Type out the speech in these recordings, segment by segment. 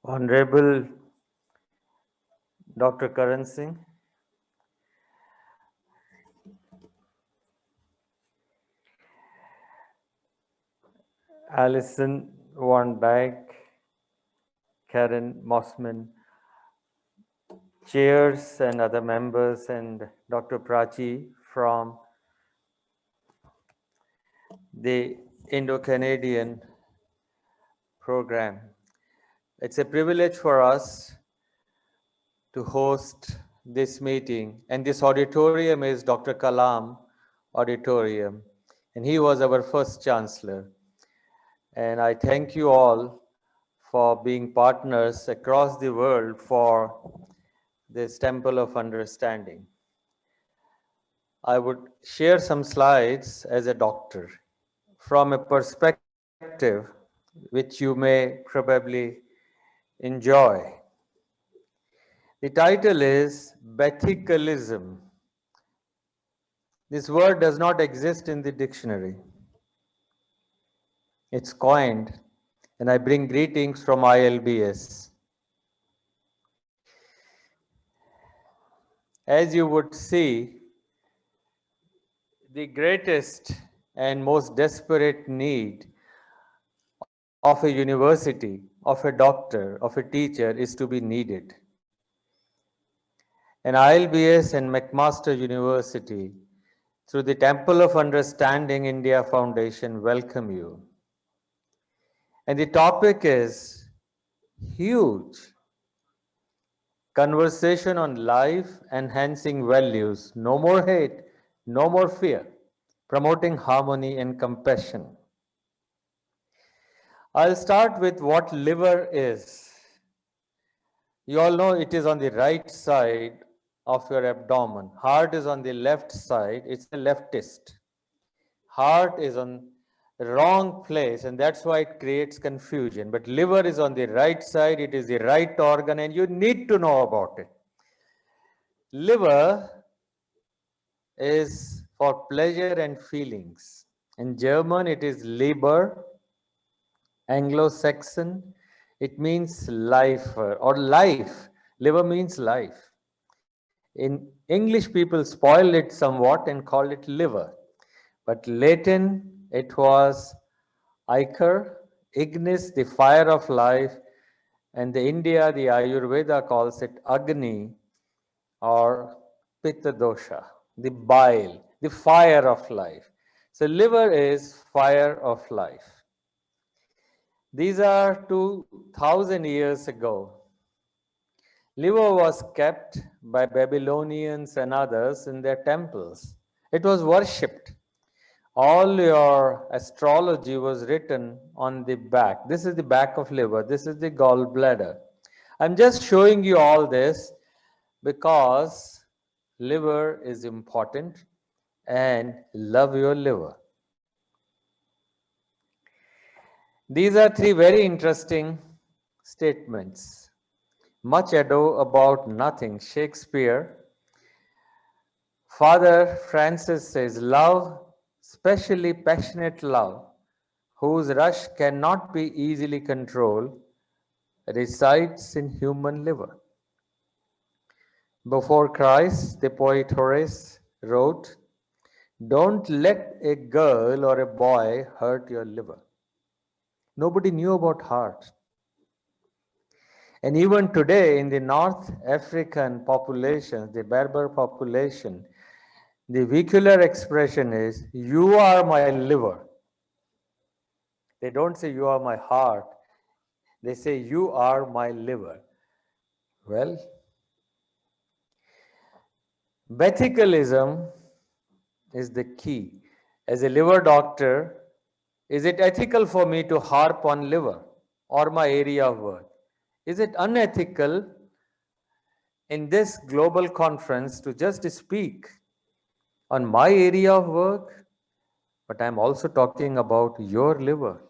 Honorable Dr. Karan Singh, Alison Van Dyke, Karen Mossman, chairs and other members, and Dr. Prachi from the Indo-Canadian program. It's a privilege for us to host this meeting, and this auditorium is Dr. Kalam Auditorium, and he was our first chancellor. And I thank you all for being partners across the world for this Temple of Understanding. I would share some slides as a doctor from a perspective which you may probably enjoy. The title is Bethicalism. This word does not exist in the dictionary. It's coined, and I bring greetings from ILBS. As you would see, the greatest and most desperate need of a university, of a doctor, of a teacher is to be needed. And ILBS and McMaster University, through the Temple of Understanding India Foundation, welcome you. And the topic is huge. Conversation on life enhancing values. No more hate, no more fear. Promoting harmony and compassion. I'll start with what liver is. You all know it is on the right side of your abdomen. Heart is on the left side. It's a leftist. Heart is on the wrong place, and that's why it creates confusion. But liver is on the right side. It is the right organ, and you need to know about it. Liver is for pleasure and feelings. In German, it is Leber. Anglo-Saxon, it means life or life. Liver means life. In English, people spoiled it somewhat and called it liver. But Latin, it was ichor, ignis, the fire of life. And the India, the Ayurveda calls it Agni or Pitta dosha, the bile, the fire of life. So liver is fire of life. These are 2000 years ago. Liver was kept by Babylonians and others in their temples. It was worshipped. All your astrology was written on the back. This is the back of liver. This is the gallbladder. I'm just showing you all this because liver is important and love your liver. These are three very interesting statements. Much ado about nothing. Shakespeare. Father Francis says, love, especially passionate love, whose rush cannot be easily controlled, resides in human liver. Before Christ, the poet Horace wrote, don't let a girl or a boy hurt your liver. Nobody knew about heart. And even today in the North African populations, the Berber population, the vehicular expression is, you are my liver. They don't say you are my heart. They say you are my liver. Well, Bethicalism is the key. As a liver doctor, is it ethical for me to harp on liver or my area of work? Is it unethical in this global conference to just speak on my area of work? But I'm also talking about your liver.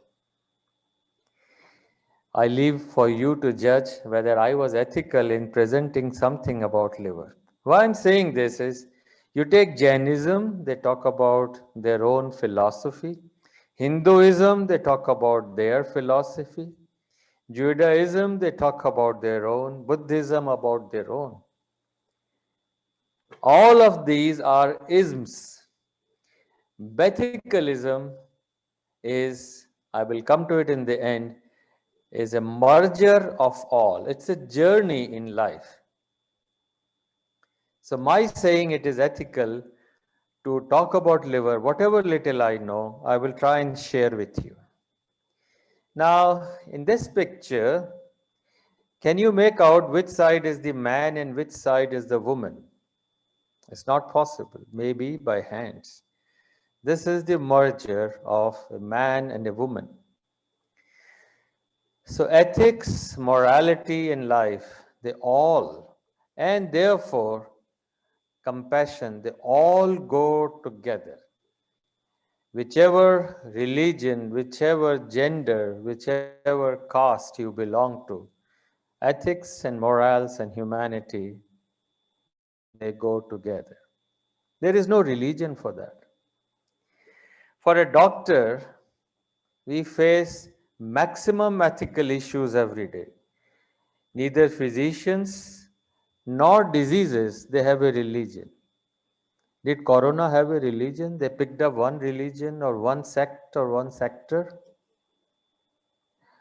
I leave for you to judge whether I was ethical in presenting something about liver. Why I'm saying this is, you take Jainism, they talk about their own philosophy. Hinduism, they talk about their philosophy. Judaism, they talk about their own. Buddhism, about their own. All of these are isms. Bethicalism is, I will come to it in the end, is a merger of all. It's a journey in life. So my saying it is ethical to talk about liver, whatever little I know, I will try and share with you. Now, in this picture, can you make out which side is the man and which side is the woman? It's not possible, maybe by hands. This is the merger of a man and a woman. So ethics, morality, and life, they all, and therefore compassion, they all go together. Whichever religion, whichever gender, whichever caste you belong to, ethics and morals and humanity, they go together. There is no religion for that. For a doctor, we face maximum ethical issues every day. Neither physicians nor diseases, they have a religion. Did Corona have a religion? They picked up one religion or one sect or one sector?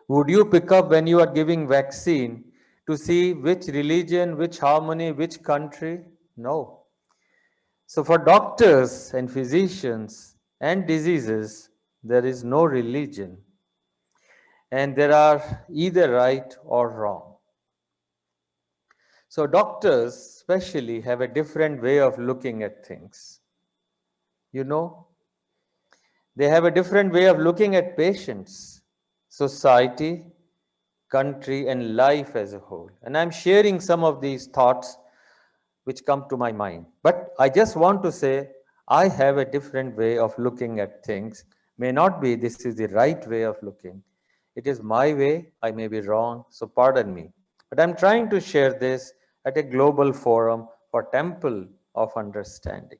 Would you pick up when you are giving vaccine to see which religion, which harmony, which country? No. So for doctors and physicians and diseases, there is no religion. And there are either right or wrong. So doctors especially have a different way of looking at things. You know, they have a different way of looking at patients, society, country, and life as a whole. And I'm sharing some of these thoughts which come to my mind. But I just want to say I have a different way of looking at things. May not be this is the right way of looking. It is my way. I may be wrong, so pardon me. But I'm trying to share this at a global forum for Temple of Understanding.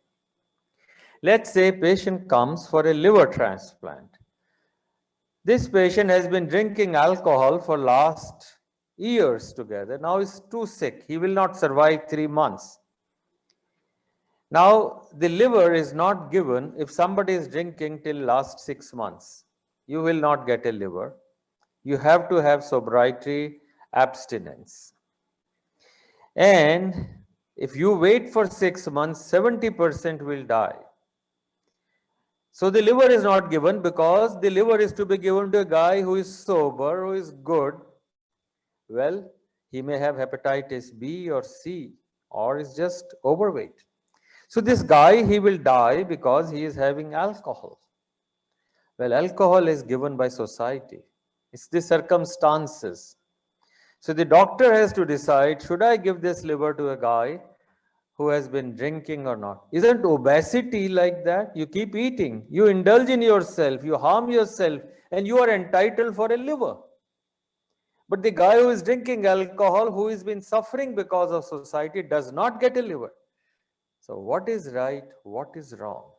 Let's say patient comes for a liver transplant. This patient has been drinking alcohol for last years together. Now he's too sick. He will not survive 3 months. Now the liver is not given if somebody is drinking till last 6 months. You will not get a liver. You have to have sobriety, abstinence. And if you wait for 6 months, 70% will die. So the liver is not given because the liver is to be given to a guy who is sober, who is good. Well, he may have hepatitis B or C or is just overweight. So this guy, he will die because he is having alcohol. Well, alcohol is given by society. It's the circumstances. So the doctor has to decide, should I give this liver to a guy who has been drinking or not? Isn't obesity like that? You keep eating, you indulge in yourself, you harm yourself, and you are entitled for a liver. But the guy who is drinking alcohol, who has been suffering because of society, does not get a liver. So what is right? What is wrong?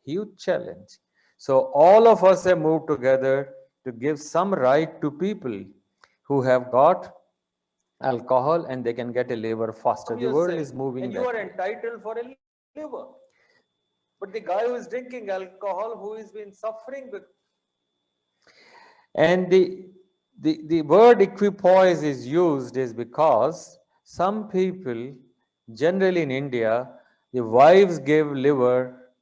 Huge challenge. So all of us have moved together to give some right to people who have got alcohol and they can get a liver faster. The world is moving and you are entitled for a liver. But the guy who is drinking alcohol, who has been suffering with, and the word equipoise is used is because some people, generally in India, the wives give liver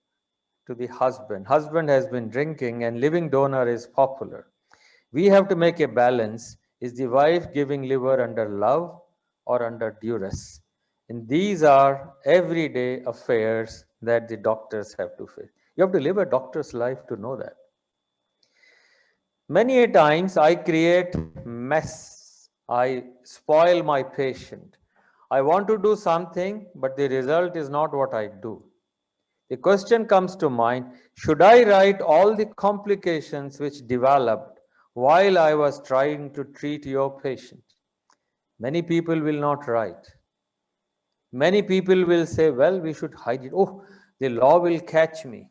to the husband. Husband has been drinking and living donor is popular. We have to make a balance. Is the wife giving liver under love or under duress? And these are everyday affairs that the doctors have to face. You have to live a doctor's life to know that. Many a times I create mess. I spoil my patient. I want to do something, but the result is not what I do. The question comes to mind, should I write all the complications which developed while I was trying to treat your patient? Many people will not write. Many people will say, well, we should hide it. Oh, the law will catch me.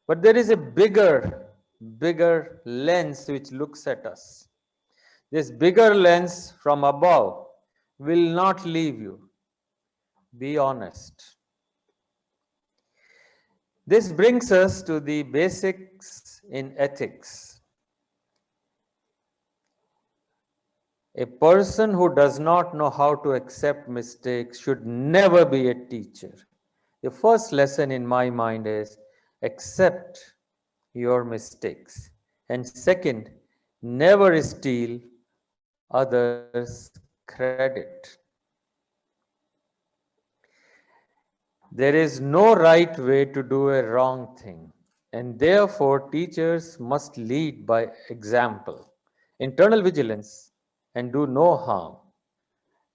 But there is a bigger lens which looks at us. This bigger lens from above will not leave you. Be honest. This brings us to the basics in ethics. A person who does not know how to accept mistakes should never be a teacher. The first lesson in my mind is accept your mistakes. And second, never steal others' credit. There is no right way to do a wrong thing, and therefore teachers must lead by example. Internal vigilance and do no harm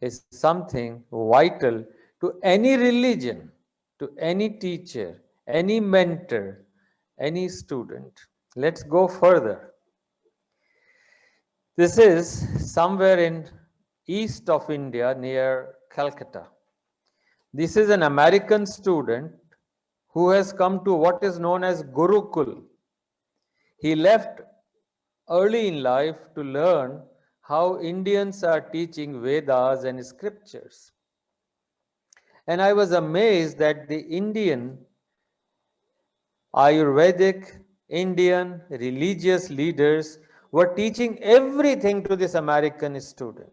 is something vital to any religion, to any teacher, any mentor, any student. Let's go further. This is somewhere in east of India near Calcutta. This is an American student who has come to what is known as Gurukul. He left early in life to learn how Indians are teaching Vedas and scriptures. And I was amazed that the Indian, Ayurvedic, Indian religious leaders were teaching everything to this American student.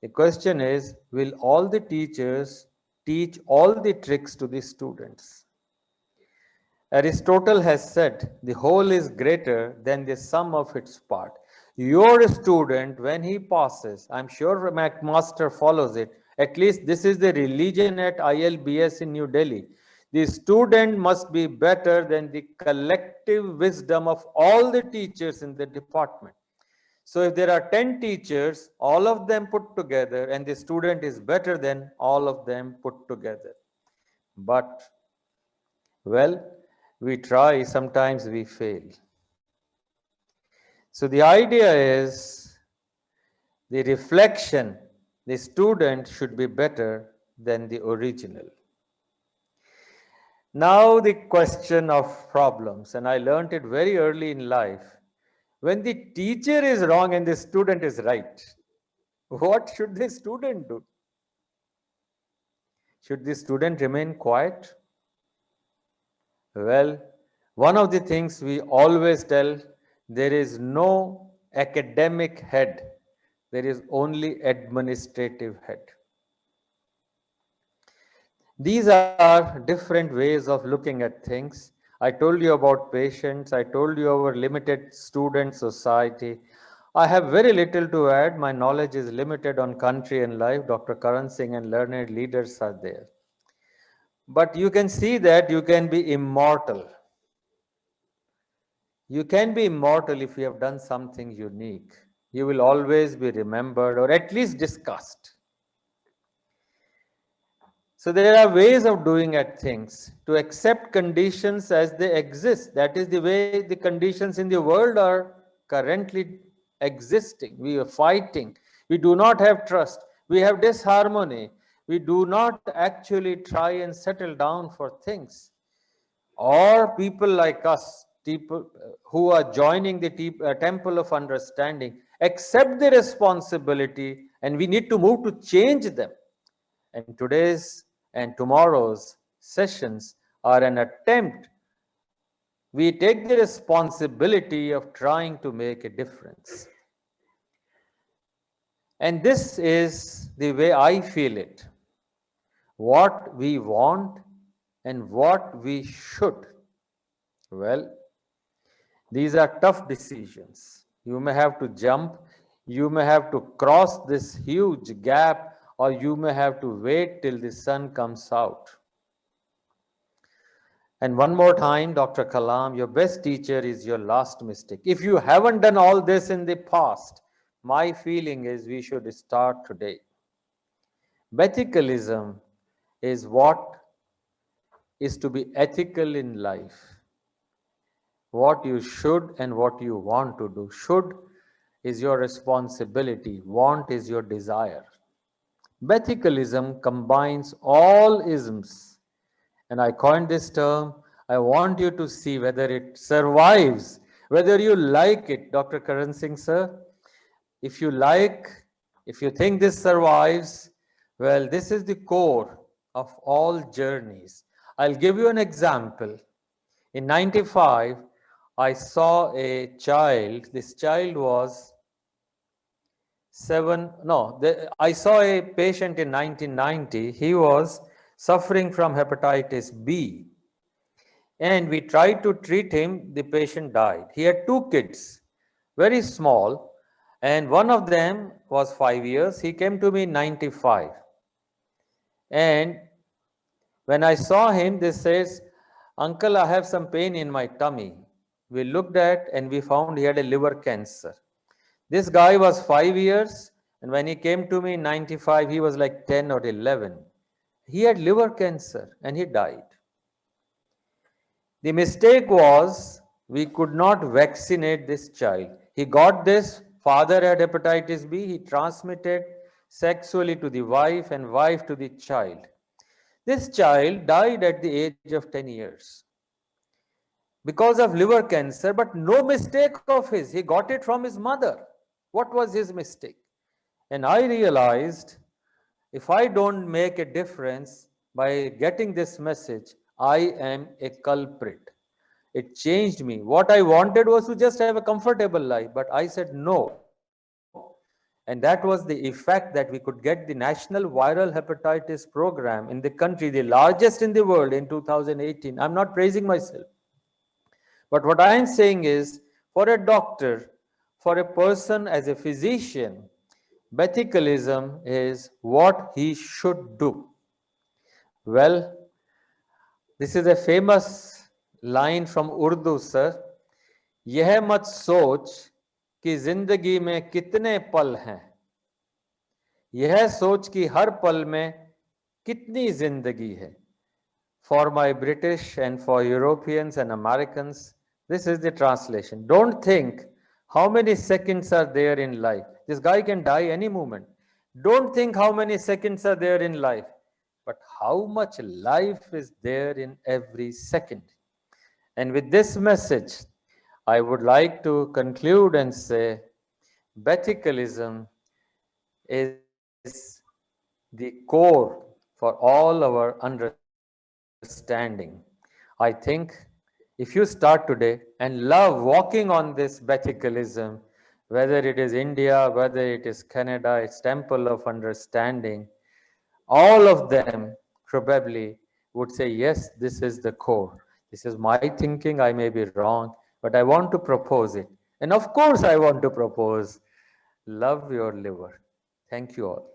The question is, will all the teachers teach all the tricks to the students? Aristotle has said, the whole is greater than the sum of its part. Your student, when he passes, I'm sure McMaster follows it, at least this is the religion at ILBS in New Delhi. The student must be better than the collective wisdom of all the teachers in the department. So if there are 10 teachers, all of them put together, and the student is better than all of them put together. But, well, we try, sometimes we fail. So the idea is the reflection, the student should be better than the original. Now the question of problems, and I learned it very early in life. When the teacher is wrong and the student is right, what should the student do? Should the student remain quiet? Well, one of the things we always tell, there is no academic head, there is only administrative head. These are different ways of looking at things. I told you about patients, I told you our limited student society. I have very little to add. My knowledge is limited on country and life. Dr. Karan Singh and learned leaders are there. But you can see that you can be immortal. You can be immortal if you have done something unique. You will always be remembered or at least discussed. So there are ways of doing at things. To accept conditions as they exist. That is the way the conditions in the world are currently existing. We are fighting. We do not have trust. We have disharmony. We do not actually try and settle down for things. Or people like us, people who are joining the temple of understanding, accept the responsibility, and we need to move to change them. And today's and tomorrow's sessions are an attempt. We take the responsibility of trying to make a difference. And this is the way I feel it. What we want and what we should. Well, these are tough decisions. You may have to jump, you may have to cross this huge gap, or you may have to wait till the sun comes out. And one more time, Dr. Kalam, your best teacher is your last mistake. If you haven't done all this in the past, my feeling is we should start today. Bethicalism is what is to be ethical in life. What you should and what you want to do. Should is your responsibility. Want is your desire. Bethicalism combines all isms. And I coined this term. I want you to see whether it survives, whether you like it, Dr. Karan Singh, sir. If you like, if you think this survives, well, this is the core of all journeys. I'll give you an example. In 95, I saw a child. This child was I saw a patient in 1990. He was suffering from hepatitis B. And we tried to treat him. The patient died. He had two kids, very small, and one of them was 5 years. He came to me in 95. And when I saw him, this says, "Uncle, I have some pain in my tummy." We looked at and we found he had a liver cancer. This guy was 5 years, and when he came to me in 95, he was like 10 or 11. He had liver cancer and he died. The mistake was we could not vaccinate this child. He got this, father had hepatitis B, he transmitted sexually to the wife and wife to the child. This child died at the age of 10 years because of liver cancer, but no mistake of his. He got it from his mother. What was his mistake? And I realized if I don't make a difference by getting this message, I am a culprit. It changed me. What I wanted was to just have a comfortable life, but I said no. And that was the effect that we could get the National Viral Hepatitis Program in the country, the largest in the world in 2018. I'm not praising myself. But what I am saying is, for a doctor, for a person as a physician, Bethicalism is what he should do. Well, this is a famous line from Urdu, sir. यह मत सोच कि जिंदगी में कितने पल हैं, यह सोच कि हर पल में कितनी जिंदगी है. For my British and for Europeans and Americans, this is the translation. Don't think how many seconds are there in life. This guy can die any moment. Don't think how many seconds are there in life, but how much life is there in every second. And with this message, I would like to conclude and say, Bethicalism is the core for all our understanding. I think if you start today and love walking on this Bethicalism, whether it is India, whether it is Canada, its temple of understanding, all of them probably would say, yes, this is the core. This is my thinking. I may be wrong, but I want to propose it. And of course, I want to propose love your liver. Thank you all.